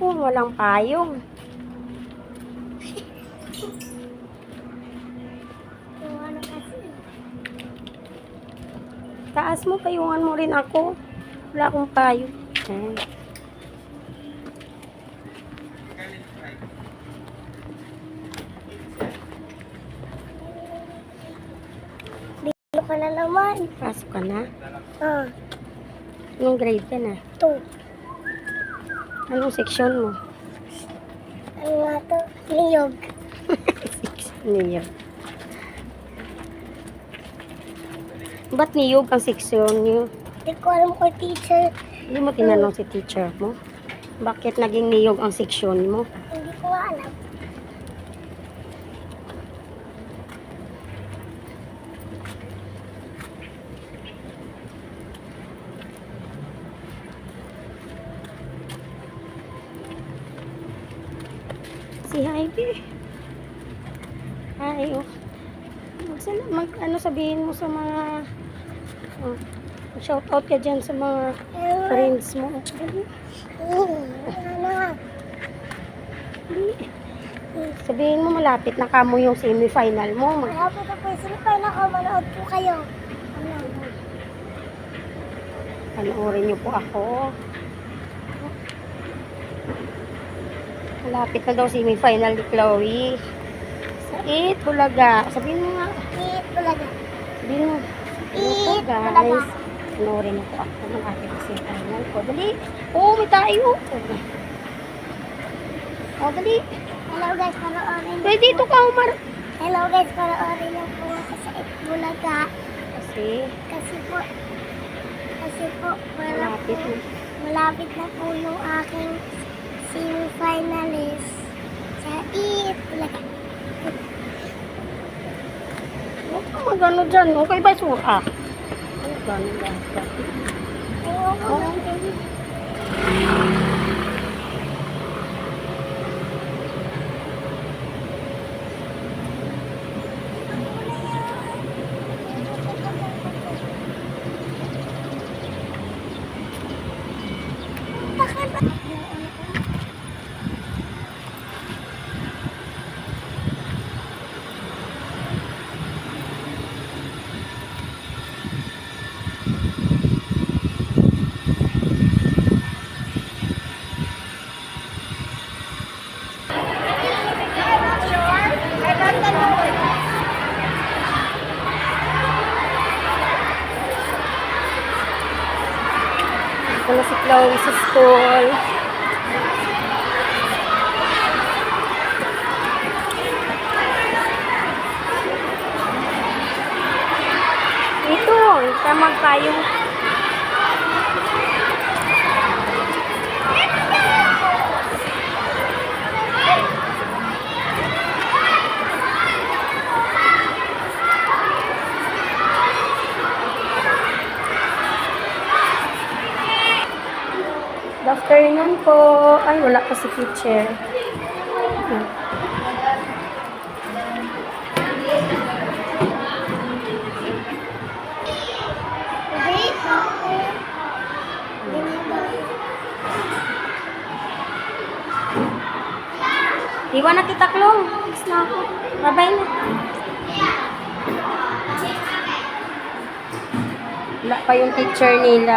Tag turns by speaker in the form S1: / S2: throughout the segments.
S1: Naku, walang payong.
S2: Ano kasi?
S1: Taas mo, payungan mo rin ako. Wala akong payong.
S2: Dito ka na naman.
S1: Pasok ka na?
S2: Ah,
S1: Anong grade ka na?
S2: 2.
S1: Anong section mo?
S2: Ano nga to? Liyog.
S1: Section niyo. Ba't niyog ang section niyo?
S2: Hindi ko alam kung teacher.
S1: Hindi mo tinanong si teacher mo? Bakit naging niyog ang section mo?
S2: Hindi ko alam.
S1: Si Heidi. Ay, oh. Ano sabihin mo sa mga shout out ka dyan sa mga friends mo.
S2: Ano?
S1: Sabihin mo malapit na kamo yung semi-final mo.
S2: Malapit na po yung sinipan ako. Manood po kayo.
S1: Panoorin niyo po ako. Malapit na daw semi-final ni Chloe. Sa 8, Bulaga. Sabihin mo nga.
S2: Eat talaga.
S1: Sabihin mo.
S2: Eat
S1: Guys.
S2: talaga.
S1: Panoorin niyo po ako. Malapit na semi-final ko. Dali. Oo, may tayo. O, dali.
S2: Hello guys, panoorin niyo
S1: Pwede dito ka, Umar.
S2: Hello guys, panoorin niyo po ako sa Eat Bulaga.
S1: Kasi,
S2: Kasi po,
S1: malapit na.
S2: malapit na po yung aking semi-finalist sa Eat Bulaga.
S1: Huwag ka mag-ano dyan. Okay ba yung sura? Gano'n lang. Ito na si Chloe sa school. Ito, tamang tayong good afternoon po. Ay, wala pa si teacher. Iwan na kita, Chloe. Alis na ako. Bye-bye na. Wala pa yung teacher nila.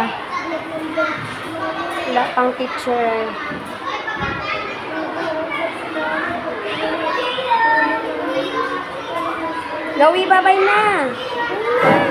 S1: Wala pang teacher. Chloe, bye-bye na.